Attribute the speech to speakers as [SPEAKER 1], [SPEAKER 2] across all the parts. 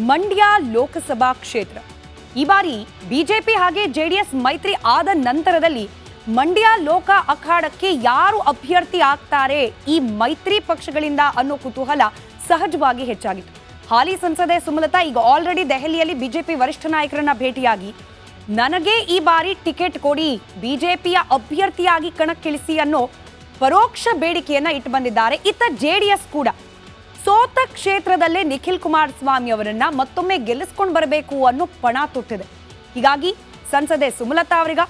[SPEAKER 1] ಮಂಡ್ಯ ಲೋಕಸಭಾ ಕ್ಷೇತ್ರ ಈ ಬಾರಿ ಬಿಜೆಪಿ ಹಾಗೆ ಜೆಡಿಎಸ್ ಮೈತ್ರಿ ಆದ ನಂತರದಲ್ಲಿ ಮಂಡ್ಯ ಲೋಕ ಅಖಾಡಕ್ಕೆ ಯಾರು ಅಭ್ಯರ್ಥಿ ಆಗ್ತಾರೆ ಈ ಮೈತ್ರಿ ಪಕ್ಷಗಳಿಂದ ಅನ್ನೋ ಕುತೂಹಲ ಸಹಜವಾಗಿ ಹೆಚ್ಚಾಗಿತ್ತು. ಹಾಲಿ ಸಂಸದೆ ಸುಮಲತಾ ಈಗ ಆಲ್ರೆಡಿ ದೆಹಲಿಯಲ್ಲಿ ಬಿಜೆಪಿ ವರಿಷ್ಠ ನಾಯಕರನ್ನ ಭೇಟಿಯಾಗಿ ನನಗೆ ಈ ಬಾರಿ ಟಿಕೆಟ್ ಕೊಡಿ, ಬಿಜೆಪಿಯ ಅಭ್ಯರ್ಥಿಯಾಗಿ ಕಣಕ್ಕಿಳಿಸಿ ಅನ್ನೋ ಪರೋಕ್ಷ ಬೇಡಿಕೆಯನ್ನ ಇಟ್ಟು ಬಂದಿದ್ದಾರೆ. ಇತ್ತ ಜೆಡಿಎಸ್ ಕೂಡ ಸೋತ ಕ್ಷೇತ್ರದಲ್ಲೇ ನಿಖಿಲ್ ಕುಮಾರಸ್ವಾಮಿ ಅವರನ್ನ ಮತ್ತೊಮ್ಮೆ ಗೆಲ್ಲಿಸ್ಕೊಂಡು ಬರಬೇಕು ಅನ್ನೋ ಪಣ ತೊಟ್ಟಿದೆ. ಹೀಗಾಗಿ ಸಂಸದೆ ಸುಮಲತಾ ಅವರಿಗ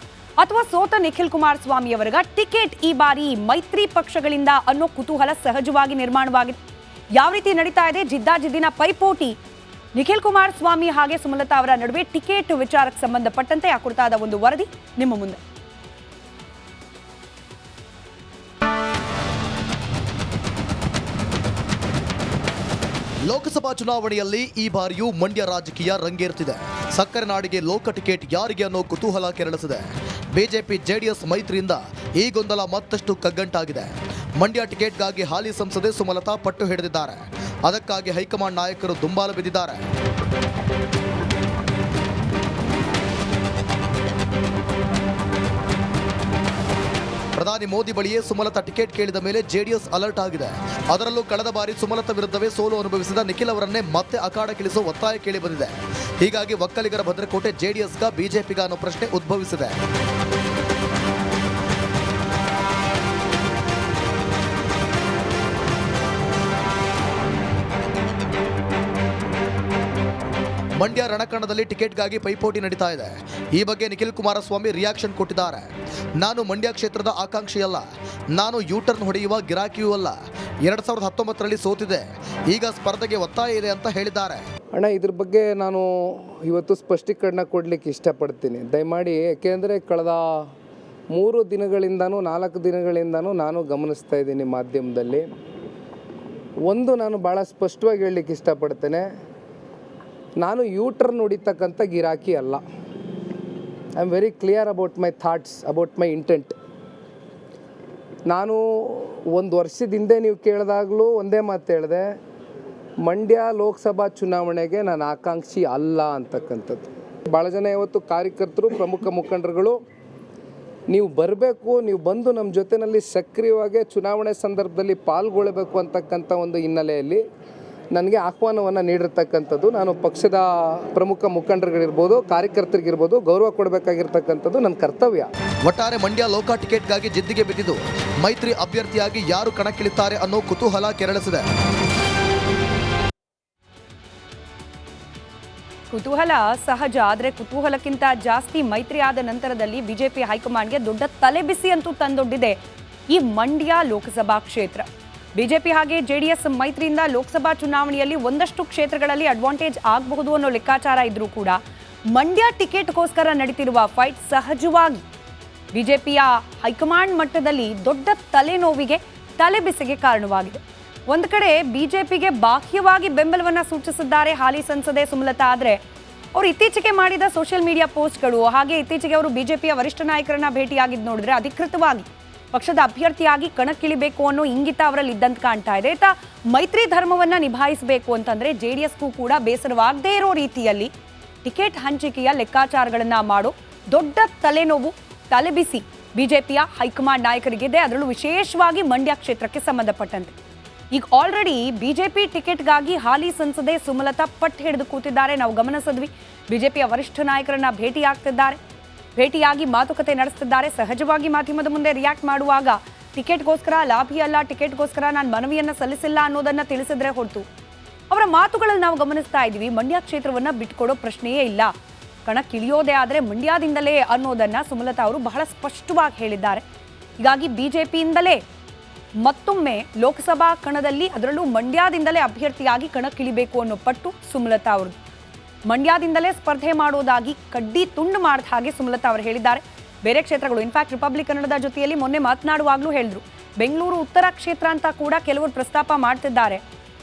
[SPEAKER 1] ಅಥವಾ ಸೋತ ನಿಖಿಲ್ ಕುಮಾರಸ್ವಾಮಿ ಅವರಿಗ ಟಿಕೆಟ್ ಈ ಬಾರಿ ಮೈತ್ರಿ ಪಕ್ಷಗಳಿಂದ ಅನ್ನೋ ಕುತೂಹಲ ಸಹಜವಾಗಿ ನಿರ್ಮಾಣವಾಗಿದೆ. ಯಾವ ರೀತಿ ನಡೀತಾ ಇದೆ ಜಿದ್ದಾಜಿದ್ದಿನ ಪೈಪೋಟಿ ನಿಖಿಲ್ ಕುಮಾರಸ್ವಾಮಿ ಹಾಗೆ ಸುಮಲತಾ ಅವರ ನಡುವೆ ಟಿಕೆಟ್ ವಿಚಾರಕ್ಕೆ ಸಂಬಂಧಪಟ್ಟಂತೆ ಆ ಕುರಿತಾದ ಒಂದು ವರದಿ ನಿಮ್ಮ ಮುಂದೆ.
[SPEAKER 2] ಲೋಕಸಭಾ ಚುನಾವಣೆಯಲ್ಲಿ ಈ ಬಾರಿಯೂ ಮಂಡ್ಯ ರಾಜಕೀಯ ರಂಗೇರ್ತಿದೆ. ಸಕ್ಕರೆ ನಾಡಿಗೆ ಲೋಕ ಟಿಕೆಟ್ ಯಾರಿಗೆ ಅನ್ನೋ ಕುತೂಹಲ ಕೆರಳಿಸಿದೆ. ಬಿಜೆಪಿ ಜೆಡಿಎಸ್ ಮೈತ್ರಿಯಿಂದ ಈ ಗೊಂದಲ ಮತ್ತಷ್ಟು ಕಗ್ಗಂಟಾಗಿದೆ. ಮಂಡ್ಯ ಟಿಕೆಟ್ಗಾಗಿ ಹಾಲಿ ಸಂಸದೆ ಸುಮಲತಾ ಪಟ್ಟು ಹಿಡಿದಿದ್ದಾರೆ. ಅದಕ್ಕಾಗಿ ಹೈಕಮಾಂಡ್ ನಾಯಕರು ದುಂಬಾಲು ಬಿದ್ದಿದ್ದಾರೆ. ಪ್ರಧಾನಿ ಮೋದಿ ಬಳಿಯೇ ಸುಮಲತಾ ಟಿಕೆಟ್ ಕೇಳಿದ ಮೇಲೆ ಜೆಡಿಎಸ್ ಅಲರ್ಟ್ ಆಗಿದೆ. ಅದರಲ್ಲೂ ಕಳೆದ ಬಾರಿ ಸುಮಲತಾ ವಿರುದ್ಧವೇ ಸೋಲು ಅನುಭವಿಸಿದ ನಿಖಿಲ್ ಅವರನ್ನೇ ಮತ್ತೆ ಅಖಾಡಕ್ಕಿಳಿಸುವ ಒತ್ತಾಯ ಕೇಳಿ ಬಂದಿದೆ. ಹೀಗಾಗಿ ಒಕ್ಕಲಿಗರ ಭದ್ರಕೋಟೆ ಜೆಡಿಎಸ್ಗ ಬಿಜೆಪಿಗ ಅನ್ನೋ ಪ್ರಶ್ನೆ ಉದ್ಭವಿಸಿದೆ. ಮಂಡ್ಯ ರಣಕಣದಲ್ಲಿ ಟಿಕೆಟ್ಗಾಗಿ ಪೈಪೋಟಿ ನಡೀತಾ ಇದೆ. ಈ ಬಗ್ಗೆ ನಿಖಿಲ್ ಕುಮಾರಸ್ವಾಮಿ ರಿಯಾಕ್ಷನ್ ಕೊಟ್ಟಿದ್ದಾರೆ. ನಾನು ಮಂಡ್ಯ ಕ್ಷೇತ್ರದ ಆಕಾಂಕ್ಷಿಯಲ್ಲ, ನಾನು ಯೂಟರ್ನ್ ಹೊಡೆಯುವ ಗಿರಾಕಿಯೂ ಅಲ್ಲ. 2019ರಲ್ಲಿ ಸೋತಿದೆ, ಈಗ ಸ್ಪರ್ಧೆಗೆ ಒತ್ತಾಯ ಇದೆ ಅಂತ ಹೇಳಿದ್ದಾರೆ.
[SPEAKER 3] ಅಣ್ಣ, ಇದ್ರ ಬಗ್ಗೆ ನಾನು ಇವತ್ತು ಸ್ಪಷ್ಟೀಕರಣ ಕೊಡಲಿಕ್ಕೆ ಇಷ್ಟಪಡ್ತೀನಿ ದಯಮಾಡಿ. ಏಕೆಂದರೆ ಕಳೆದ 3 ದಿನಗಳಿಂದನೂ 4 ದಿನಗಳಿಂದನೂ ನಾನು ಗಮನಿಸ್ತಾ ಇದ್ದೀನಿ ಮಾಧ್ಯಮದಲ್ಲಿ. ಒಂದು ನಾನು ಭಾಳ ಸ್ಪಷ್ಟವಾಗಿ ಹೇಳಲಿಕ್ಕೆ ಇಷ್ಟಪಡ್ತೇನೆ, ನಾನು ಯೂಟರ್ನ್ ಹೊಡಿತಕ್ಕಂಥ ಗಿರಾಕಿ ಅಲ್ಲ. I am very clear about my thoughts, about my intent. ನಾನು 1 ವರ್ಷದ ಹಿಂದೆ ನೀವು ಕೇಳಿದಾಗಲೂ ಒಂದೇ ಮಾತು ಹೇಳಿದೆ, ಮಂಡ್ಯ ಲೋಕಸಭಾ ಚುನಾವಣೆಗೆ ನಾನು ಆಕಾಂಕ್ಷಿ ಅಲ್ಲ ಅಂತಕ್ಕಂಥದ್ದು. ಭಾಳ ಜನ ಇವತ್ತು ಕಾರ್ಯಕರ್ತರು, ಪ್ರಮುಖ ಮುಖಂಡರುಗಳು ನೀವು ಬರಬೇಕು, ನೀವು ಬಂದು ನಮ್ಮ ಜೊತೆಯಲ್ಲಿ ಸಕ್ರಿಯವಾಗಿ ಚುನಾವಣೆ ಸಂದರ್ಭದಲ್ಲಿ ಪಾಲ್ಗೊಳ್ಳಬೇಕು ಅಂತಕ್ಕಂಥ ಒಂದು ಹಿನ್ನೆಲೆಯಲ್ಲಿ ನನಗೆ ಆಹ್ವಾನವನ್ನು ನೀಡಿರ್ತಕ್ಕಂಥದ್ದು. ನಾನು ಪಕ್ಷದ ಪ್ರಮುಖ ಮುಖಂಡರುಗಳಿರ್ಬೋದು, ಕಾರ್ಯಕರ್ತರಿಗಿರ್ಬೋದು ಗೌರವ ಕೊಡಬೇಕಾಗಿರ್ತಕ್ಕಂಥದ್ದು ನನ್ನ ಕರ್ತವ್ಯ.
[SPEAKER 2] ಒಟ್ಟಾರೆ ಮಂಡ್ಯ ಲೋಕ ಟಿಕೆಟ್ಗಾಗಿ ಜಿದ್ದಿಗೆ ಬಿದ್ದಿದ್ದು ಮೈತ್ರಿ ಅಭ್ಯರ್ಥಿಯಾಗಿ ಯಾರು ಕಣಕ್ಕಿಳಿತಾರೆ ಅನ್ನೋ ಕುತೂಹಲ ಕೆರಳಿಸಿದೆ.
[SPEAKER 1] ಕುತೂಹಲ ಸಹಜ, ಆದರೆ ಕುತೂಹಲಕ್ಕಿಂತ ಜಾಸ್ತಿ ಮೈತ್ರಿ ಆದ ನಂತರದಲ್ಲಿ ಬಿಜೆಪಿ ಹೈಕಮಾಂಡ್ಗೆ ದೊಡ್ಡ ತಲೆಬಿಸಿ ಅಂತೂ ತಂದೊಡ್ಡಿದೆ ಈ ಮಂಡ್ಯ ಲೋಕಸಭಾ ಕ್ಷೇತ್ರ. ಬಿಜೆಪಿ ಹಾಗೆ ಜೆಡಿಎಸ್ ಮೈತ್ರಿಯಿಂದ ಲೋಕಸಭಾ ಚುನಾವಣೆಯಲ್ಲಿ ಒಂದಷ್ಟು ಕ್ಷೇತ್ರಗಳಲ್ಲಿ ಅಡ್ವಾಂಟೇಜ್ ಆಗಬಹುದು ಅನ್ನೋ ಲೆಕ್ಕಾಚಾರ ಇದ್ರೂ ಕೂಡ ಮಂಡ್ಯ ಟಿಕೆಟ್ಗೋಸ್ಕರ ನಡೀತಿರುವ ಫೈಟ್ ಸಹಜವಾಗಿ ಬಿಜೆಪಿಯ ಹೈಕಮಾಂಡ್ ಮಟ್ಟದಲ್ಲಿ ದೊಡ್ಡ ತಲೆನೋವಿಗೆ, ತಲೆಬಿಸಿಗೆ ಕಾರಣವಾಗಿದೆ. ಒಂದು ಕಡೆ ಬಿಜೆಪಿಗೆ ಬಾಹ್ಯವಾಗಿ ಬೆಂಬಲವನ್ನು ಸೂಚಿಸಿದ್ದಾರೆ ಹಾಲಿ ಸಂಸದೆ ಸುಮಲತಾ. ಆದರೆ ಅವರು ಇತ್ತೀಚೆಗೆ ಮಾಡಿದ ಸೋಷಿಯಲ್ ಮೀಡಿಯಾ ಪೋಸ್ಟ್ಗಳು ಹಾಗೆ ಇತ್ತೀಚೆಗೆ ಅವರು ಬಿಜೆಪಿಯ ವರಿಷ್ಠ ನಾಯಕರನ್ನ ಭೇಟಿಯಾಗಿದ್ದು ನೋಡಿದ್ರೆ ಅಧಿಕೃತವಾಗಿ ಪಕ್ಷದ ಅಭ್ಯರ್ಥಿಯಾಗಿ ಕಣಕ್ಕಿಳಿಬೇಕು ಅನ್ನೋ ಇಂಗಿತ ಅವರಲ್ಲಿ ಇದ್ದಂತ ಕಾಣ್ತಾ ಇದೆ. ಆಯ್ತಾ, ಮೈತ್ರಿ ಧರ್ಮವನ್ನ ನಿಭಾಯಿಸಬೇಕು ಅಂತಂದ್ರೆ ಜೆಡಿಎಸ್ಗೂ ಕೂಡ ಬೇಸರವಾಗದೇ ಇರೋ ರೀತಿಯಲ್ಲಿ ಟಿಕೆಟ್ ಹಂಚಿಕೆಯ ಲೆಕ್ಕಾಚಾರಗಳನ್ನ ಮಾಡೋ ದೊಡ್ಡ ತಲೆನೋವು, ತಲೆಬಿಸಿ ಬಿಜೆಪಿಯ ಹೈಕಮಾಂಡ್ ನಾಯಕರಿಗಿದೆ. ಅದರಲ್ಲೂ ವಿಶೇಷವಾಗಿ ಮಂಡ್ಯ ಕ್ಷೇತ್ರಕ್ಕೆ ಸಂಬಂಧಪಟ್ಟಂತೆ ಈಗ ಆಲ್ರೆಡಿ ಬಿಜೆಪಿ ಟಿಕೆಟ್ಗಾಗಿ ಹಾಲಿ ಸಂಸದೆ ಸುಮಲತಾ ಪಟ್ಟು ಹಿಡಿದು ಕೂತಿದ್ದಾರೆ. ನಾವು ಗಮನಿಸಿದ್ವಿ, ಬಿಜೆಪಿಯ ವರಿಷ್ಠ ನಾಯಕರನ್ನ ಭೇಟಿಯಾಗಿ ಮಾತುಕತೆ ನಡೆಸುತ್ತಿದ್ದಾರೆ. ಸಹಜವಾಗಿ ಮಾಧ್ಯಮದ ಮುಂದೆ ರಿಯಾಕ್ಟ್ ಮಾಡುವಾಗ ಟಿಕೆಟ್ಗೋಸ್ಕರ ಲಾಭಿ ಅಲ್ಲ, ಟಿಕೆಟ್ಗೋಸ್ಕರ ನಾನು ಮನವಿಯನ್ನ ಸಲ್ಲಿಸಿಲ್ಲ ಅನ್ನೋದನ್ನ ತಿಳಿಸಿದ್ರೆ ಹೊರತು ಅವರ ಮಾತುಗಳಲ್ಲಿ ನಾವು ಗಮನಿಸ್ತಾ ಇದ್ದೀವಿ ಮಂಡ್ಯ ಕ್ಷೇತ್ರವನ್ನ ಬಿಟ್ಕೊಡೋ ಪ್ರಶ್ನೆಯೇ ಇಲ್ಲ, ಕಣಕ್ಕಿಳಿಯೋದೇ ಆದರೆ ಮಂಡ್ಯದಿಂದಲೇ ಅನ್ನೋದನ್ನ ಸುಮಲತಾ ಅವರು ಬಹಳ ಸ್ಪಷ್ಟವಾಗಿ ಹೇಳಿದ್ದಾರೆ. ಹೀಗಾಗಿ ಬಿಜೆಪಿಯಿಂದಲೇ ಮತ್ತೊಮ್ಮೆ ಲೋಕಸಭಾ ಕಣದಲ್ಲಿ, ಅದರಲ್ಲೂ ಮಂಡ್ಯದಿಂದಲೇ ಅಭ್ಯರ್ಥಿಯಾಗಿ ಕಣಕ್ಕಿಳಿಬೇಕು ಅನ್ನೋ ಪಟ್ಟು ಸುಮಲತಾ ಅವರು. ಮಂಡ್ಯದಿಂದಲೇ ಸ್ಪರ್ಧೆ ಮಾಡೋದಾಗಿ ಕಡ್ಡಿ ತುಂಡು ಮಾಡಿದ ಹಾಗೆ ಸುಮಲತಾ ಅವರು ಹೇಳಿದ್ದಾರೆ. ಬೇರೆ ಕ್ಷೇತ್ರಗಳು, ಇನ್ಫ್ಯಾಕ್ಟ್ ರಿಪಬ್ಲಿಕ್ ಕನ್ನಡದ ಜೊತೆಯಲ್ಲಿ ಮೊನ್ನೆ ಮಾತನಾಡುವಾಗಲೂ ಹೇಳಿದ್ರು, ಬೆಂಗಳೂರು ಉತ್ತರ ಕ್ಷೇತ್ರ ಅಂತ ಕೂಡ ಕೆಲವರು ಪ್ರಸ್ತಾಪ ಮಾಡ್ತಿದ್ದಾರೆ.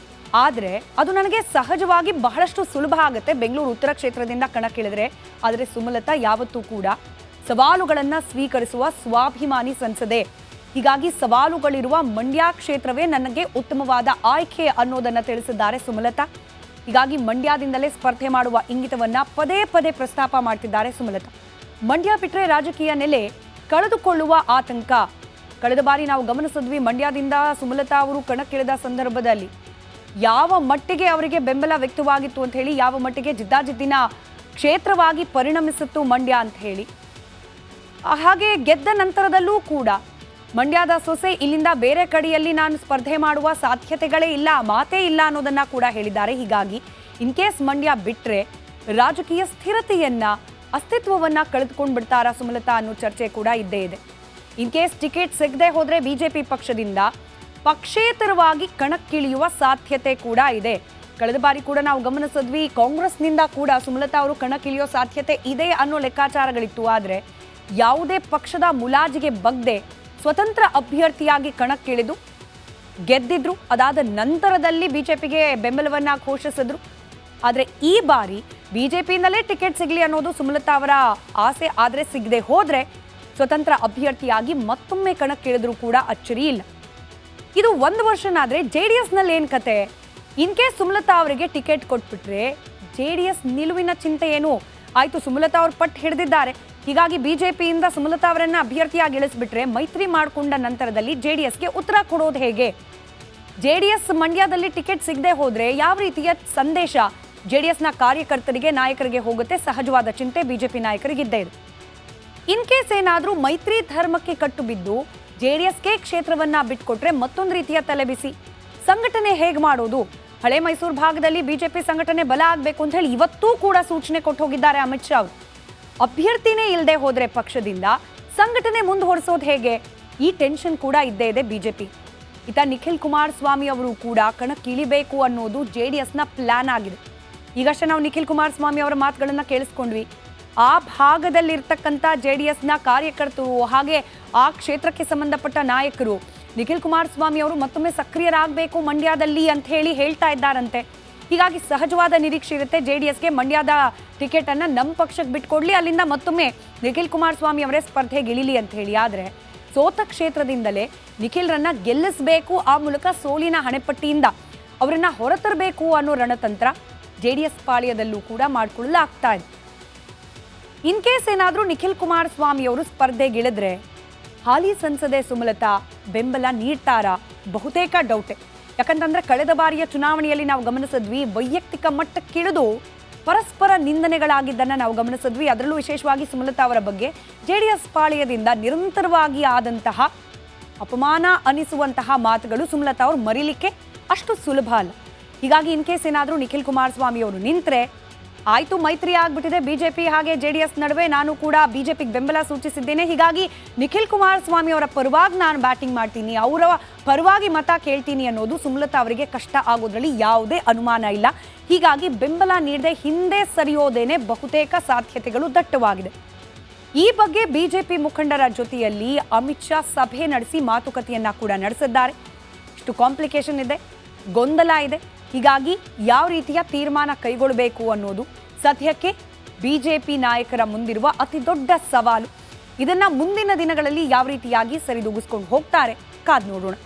[SPEAKER 1] ಆದರೆ ಅದು ನನಗೆ ಸಹಜವಾಗಿ ಬಹಳಷ್ಟು ಸುಲಭ ಆಗುತ್ತೆ ಬೆಂಗಳೂರು ಉತ್ತರ ಕ್ಷೇತ್ರದಿಂದ ಕಣಕ್ಕಿಳಿದ್ರೆ. ಆದರೆ ಸುಮಲತಾ ಯಾವತ್ತೂ ಕೂಡ ಸವಾಲುಗಳನ್ನು ಸ್ವೀಕರಿಸುವ ಸ್ವಾಭಿಮಾನಿ ಸಂಸದೆ. ಹೀಗಾಗಿ ಸವಾಲುಗಳಿರುವ ಮಂಡ್ಯ ಕ್ಷೇತ್ರವೇ ನನಗೆ ಉತ್ತಮವಾದ ಆಯ್ಕೆ ಅನ್ನೋದನ್ನ ತಿಳಿಸಿದ್ದಾರೆ ಸುಮಲತಾ. ಹೀಗಾಗಿ ಮಂಡ್ಯದಿಂದಲೇ ಸ್ಪರ್ಧೆ ಮಾಡುವ ಇಂಗಿತವನ್ನ ಪದೇ ಪದೇ ಪ್ರಸ್ತಾಪ ಮಾಡ್ತಿದ್ದಾರೆ ಸುಮಲತಾ. ಮಂಡ್ಯ ಬಿಟ್ಟರೆ ರಾಜಕೀಯ ನೆಲೆ ಕಳೆದುಕೊಳ್ಳುವ ಆತಂಕ. ಕಳೆದ ಬಾರಿ ನಾವು ಗಮನಿಸಿದ್ವಿ, ಮಂಡ್ಯದಿಂದ ಸುಮಲತಾ ಅವರು ಕಣಕ್ಕಿಳಿದ ಸಂದರ್ಭದಲ್ಲಿ ಯಾವ ಮಟ್ಟಿಗೆ ಅವರಿಗೆ ಬೆಂಬಲ ವ್ಯಕ್ತವಾಗಿತ್ತು ಅಂತ ಹೇಳಿ, ಯಾವ ಮಟ್ಟಿಗೆ ಜಿದ್ದಾಜಿದ್ದಿನ ಕ್ಷೇತ್ರವಾಗಿ ಪರಿಣಮಿಸಿತ್ತು ಮಂಡ್ಯ ಅಂತ ಹೇಳಿ. ಹಾಗೆ ಗೆದ್ದ ನಂತರದಲ್ಲೂ ಕೂಡ ಮಂಡ್ಯದ ಸೊಸೆ ಇಲ್ಲಿಂದ ಬೇರೆ ಕಡೆಯಲ್ಲಿ ನಾನು ಸ್ಪರ್ಧೆ ಮಾಡುವ ಸಾಧ್ಯತೆಗಳೇ ಇಲ್ಲ, ಮಾತೇ ಇಲ್ಲ ಅನ್ನೋದನ್ನ ಕೂಡ ಹೇಳಿದ್ದಾರೆ. ಹೀಗಾಗಿ ಇನ್ ಕೇಸ್ ಮಂಡ್ಯ ಬಿಟ್ರೆ ರಾಜಕೀಯ ಸ್ಥಿರತೆಯನ್ನ, ಅಸ್ತಿತ್ವವನ್ನ ಕಳೆದುಕೊಂಡು ಬಿಡ್ತಾರಾ ಸುಮಲತಾ ಅನ್ನೋ ಚರ್ಚೆ ಕೂಡ ಇದ್ದೇ ಇದೆ. ಇನ್ ಕೇಸ್ ಟಿಕೆಟ್ ಸಿಗದೆ ಹೋದ್ರೆ ಬಿಜೆಪಿ ಪಕ್ಷದಿಂದ ಪಕ್ಷೇತರವಾಗಿ ಕಣಕ್ಕಿಳಿಯುವ ಸಾಧ್ಯತೆ ಕೂಡ ಇದೆ. ಕಳೆದ ಬಾರಿ ಕೂಡ ನಾವು ಗಮನಿಸಿದ್ವಿ, ಕಾಂಗ್ರೆಸ್ನಿಂದ ಕೂಡ ಸುಮಲತಾ ಅವರು ಕಣಕ್ಕಿಳಿಯೋ ಸಾಧ್ಯತೆ ಇದೆ ಅನ್ನೋ ಲೆಕ್ಕಾಚಾರಗಳಿತ್ತು. ಆದರೆ ಯಾವುದೇ ಪಕ್ಷದ ಮುಲಾಜಿಗೆ ಬಗ್ದೆ ಸ್ವತಂತ್ರ ಅಭ್ಯರ್ಥಿಯಾಗಿ ಕಣಕ್ಕಿಳಿದು ಗೆದ್ದಿದ್ರು. ಅದಾದ ನಂತರದಲ್ಲಿ ಬಿಜೆಪಿಗೆ ಬೆಂಬಲವನ್ನ ಘೋಷಿಸಿದ್ರು. ಆದರೆ ಈ ಬಾರಿ ಬಿಜೆಪಿಯಿಂದಲೇ ಟಿಕೆಟ್ ಸಿಗಲಿ ಅನ್ನೋದು ಸುಮಲತಾ ಅವರ ಆಸೆ. ಆದರೆ ಸಿಗದೆ ಹೋದ್ರೆ ಸ್ವತಂತ್ರ ಅಭ್ಯರ್ಥಿಯಾಗಿ ಮತ್ತೊಮ್ಮೆ ಕಣಕ್ಕಿಳಿದ್ರು ಕೂಡ ಅಚ್ಚರಿ ಇಲ್ಲ. ಇದು ಒಂದು ವರ್ಷನಾದ್ರೆ ಜೆಡಿಎಸ್ನಲ್ಲಿ ಏನು ಕತೆ? ಇನ್ ಕೇಸ್ ಸುಮಲತಾ ಅವರಿಗೆ ಟಿಕೆಟ್ ಕೊಟ್ಬಿಟ್ರೆ ಜೆಡಿಎಸ್ ನಿಲುವಿನ ಚಿಂತೆ ಏನು? ಆಯ್ತು, ಸುಮಲತಾ ಅವರು ಪಟ್ಟು ಹಿಡಿದಿದ್ದಾರೆ, ಹೀಗಾಗಿ ಬಿಜೆಪಿಯಿಂದ ಸುಮಲತಾ ಅವರನ್ನ ಅಭ್ಯರ್ಥಿಯಾಗಿ ಇಳಿಸ್ಬಿಟ್ರೆ ಮೈತ್ರಿ ಮಾಡಿಕೊಂಡ ನಂತರದಲ್ಲಿ ಜೆಡಿಎಸ್ಗೆ ಉತ್ತರ ಕೊಡೋದು ಹೇಗೆ? ಜೆಡಿಎಸ್ ಮಂಡ್ಯದಲ್ಲಿ ಟಿಕೆಟ್ ಸಿಗದೆ ಹೋದ್ರೆ ಯಾವ ರೀತಿಯ ಸಂದೇಶ ಜೆಡಿಎಸ್ನ ಕಾರ್ಯಕರ್ತರಿಗೆ, ನಾಯಕರಿಗೆ ಹೋಗುತ್ತೆ? ಸಹಜವಾದ ಚಿಂತೆ ಬಿಜೆಪಿ ನಾಯಕರಿಗಿದ್ದೇ ಇದೆ. ಇನ್ ಕೇಸ್ ಏನಾದರೂ ಮೈತ್ರಿ ಧರ್ಮಕ್ಕೆ ಕಟ್ಟು ಬಿದ್ದು ಜೆಡಿಎಸ್ಗೆ ಕ್ಷೇತ್ರವನ್ನ ಬಿಟ್ಕೊಟ್ರೆ ಮತ್ತೊಂದು ರೀತಿಯ ತಲೆಬಿಸಿ. ಸಂಘಟನೆ ಹೇಗೆ ಮಾಡೋದು? ಹಳೆ ಮೈಸೂರು ಭಾಗದಲ್ಲಿ ಬಿಜೆಪಿ ಸಂಘಟನೆ ಬಲ ಆಗಬೇಕು ಅಂತ ಹೇಳಿ ಇವತ್ತೂ ಕೂಡ ಸೂಚನೆ ಕೊಟ್ಟು ಹೋಗಿದ್ದಾರೆ ಅಮಿತ್ ಶಾ ಅವರು. ಅಭ್ಯರ್ಥಿನೇ ಇಲ್ಲದೆ ಹೋದ್ರೆ ಪಕ್ಷದಿಂದ ಸಂಘಟನೆ ಮುಂದುವರಿಸೋದು ಹೇಗೆ? ಈ ಟೆನ್ಷನ್ ಕೂಡ ಇದ್ದೇ ಇದೆ ಬಿಜೆಪಿ. ಇತ್ತ ನಿಖಿಲ್ ಕುಮಾರಸ್ವಾಮಿ ಅವರು ಕೂಡ ಕಣಕ್ಕಿಳಿಬೇಕು ಅನ್ನೋದು ಜೆಡಿಎಸ್ನ ಪ್ಲಾನ್ ಆಗಿದೆ. ಈಗಷ್ಟೇ ನಾವು ನಿಖಿಲ್ ಕುಮಾರಸ್ವಾಮಿ ಅವರ ಮಾತುಗಳನ್ನ ಕೇಳಿಸ್ಕೊಂಡ್ವಿ. ಆ ಭಾಗದಲ್ಲಿರ್ತಕ್ಕಂಥ ಜೆಡಿಎಸ್ನ ಕಾರ್ಯಕರ್ತರು ಹಾಗೆ ಆ ಕ್ಷೇತ್ರಕ್ಕೆ ಸಂಬಂಧಪಟ್ಟ ನಾಯಕರು ನಿಖಿಲ್ ಕುಮಾರಸ್ವಾಮಿ ಅವರು ಮತ್ತೊಮ್ಮೆ ಸಕ್ರಿಯರಾಗಬೇಕು ಮಂಡ್ಯದಲ್ಲಿ ಅಂತ ಹೇಳಿ ಹೇಳ್ತಾ ಇದ್ದಾರಂತೆ. ಹೀಗಾಗಿ ಸಹಜವಾದ ನಿರೀಕ್ಷೆ ಇರುತ್ತೆ ಜೆಡಿಎಸ್ಗೆ ಮಂಡ್ಯದ ಟಿಕೆಟ್ ಅನ್ನ ನಮ್ಮ ಪಕ್ಷಕ್ಕೆ ಬಿಟ್ಕೊಡ್ಲಿ, ಅಲ್ಲಿಂದ ಮತ್ತೊಮ್ಮೆ ನಿಖಿಲ್ ಕುಮಾರಸ್ವಾಮಿ ಅವರೇ ಸ್ಪರ್ಧೆಗೆ ಇಳಿಲಿ ಅಂತ ಹೇಳಿ. ಆದರೆ ಸೋತ ಕ್ಷೇತ್ರದಿಂದಲೇ ನಿಖಿಲ್ರನ್ನ ಗೆಲ್ಲಿಸಬೇಕು, ಆ ಮೂಲಕ ಸೋಲಿನ ಹಣೆಪಟ್ಟಿಯಿಂದ ಅವರನ್ನ ಹೊರತರಬೇಕು ಅನ್ನೋ ರಣತಂತ್ರ ಜೆಡಿಎಸ್ ಪಾಳ್ಯದಲ್ಲೂ ಕೂಡ ಮಾಡ್ಕೊಳ್ಳಲಾಗ್ತಾ ಇದೆ. ಇನ್ ಕೇಸ್ ಏನಾದರೂ ನಿಖಿಲ್ ಕುಮಾರಸ್ವಾಮಿ ಅವರು ಸ್ಪರ್ಧೆಗಿಳಿದ್ರೆ ಹಾಲಿ ಸಂಸದೆ ಸುಮಲತಾ ಬೆಂಬಲ ನೀಡ್ತಾರಾ? ಬಹುತೇಕ ಡೌಟೆ. ಯಾಕಂತಂದ್ರೆ ಕಳೆದ ಬಾರಿಯ ಚುನಾವಣೆಯಲ್ಲಿ ನಾವು ಗಮನಿಸಿದ್ವಿ, ವೈಯಕ್ತಿಕ ಮಟ್ಟಕ್ಕಿಳಿದು ಪರಸ್ಪರ ನಿಂದನೆಗಳಾಗಿದ್ದನ್ನ ನಾವು ಗಮನಿಸಿದ್ವಿ. ಅದರಲ್ಲೂ ವಿಶೇಷವಾಗಿ ಸುಮಲತಾ ಅವರ ಬಗ್ಗೆ ಜೆಡಿಎಸ್ ಪಾಳ್ಯದಿಂದ ನಿರಂತರವಾಗಿ ಆದಂತಹ ಅಪಮಾನ ಅನಿಸುವಂತಹ ಮಾತುಗಳು ಸುಮಲತಾ ಅವರು ಮರೀಲಿಕ್ಕೆ ಅಷ್ಟು ಸುಲಭ ಅಲ್ಲ. ಹೀಗಾಗಿ ಇನ್ ಕೇಸ್ ಏನಾದರೂ ನಿಖಿಲ್ ಕುಮಾರಸ್ವಾಮಿ ಅವರು ನಿಂತ್ರೆ ಆಯ್ತು, ಮೈತ್ರಿ ಆಗ್ಬಿಟ್ಟಿದೆ ಬಿಜೆಪಿ ಹಾಗೆ ಜೆಡಿಎಸ್ ನಡುವೆ, ನಾನು ಕೂಡ ಬಿಜೆಪಿಗೆ ಬೆಂಬಲ ಸೂಚಿಸಿದ್ದೇನೆ, ಹೀಗಾಗಿ ನಿಖಿಲ್ ಕುಮಾರಸ್ವಾಮಿ ಅವರ ಪರವಾಗಿ ನಾನು ಬ್ಯಾಟಿಂಗ್ ಮಾಡ್ತೀನಿ, ಅವರ ಪರವಾಗಿ ಮತ ಕೇಳ್ತೀನಿ ಅನ್ನೋದು ಸುಮಲತಾ ಅವರಿಗೆ ಕಷ್ಟ ಆಗೋದ್ರಲ್ಲಿ ಯಾವುದೇ ಅನುಮಾನ ಇಲ್ಲ. ಹೀಗಾಗಿ ಬೆಂಬಲ ನೀಡದೆ ಹಿಂದೆ ಸರಿಯೋದೇನೆ ಬಹುತೇಕ ಸಾಧ್ಯತೆಗಳು ದಟ್ಟವಾಗಿದೆ. ಈ ಬಗ್ಗೆ ಬಿಜೆಪಿ ಮುಖಂಡರ ಜೊತೆಯಲ್ಲಿ ಅಮಿತ್ ಶಾ ಸಭೆ ನಡೆಸಿ ಮಾತುಕತೆಯನ್ನ ಕೂಡ ನಡೆಸಿದ್ದಾರೆ. ಇಷ್ಟು ಕಾಂಪ್ಲಿಕೇಶನ್ ಇದೆ, ಗೊಂದಲ ಇದೆ. ಹೀಗಾಗಿ ಯಾವ ರೀತಿಯ ತೀರ್ಮಾನ ಕೈಗೊಳ್ಳಬೇಕು ಅನ್ನೋದು ಸದ್ಯಕ್ಕೆ ಬಿಜೆಪಿ ನಾಯಕರ ಮುಂದಿರುವ ಅತಿ ದೊಡ್ಡ ಸವಾಲು. ಇದನ್ನ ಮುಂದಿನ ದಿನಗಳಲ್ಲಿ ಯಾವ ರೀತಿಯಾಗಿ ಸರಿದೂಗಿಸ್ಕೊಂಡು ಹೋಗ್ತಾರೆ ಕಾದ್ ನೋಡೋಣ.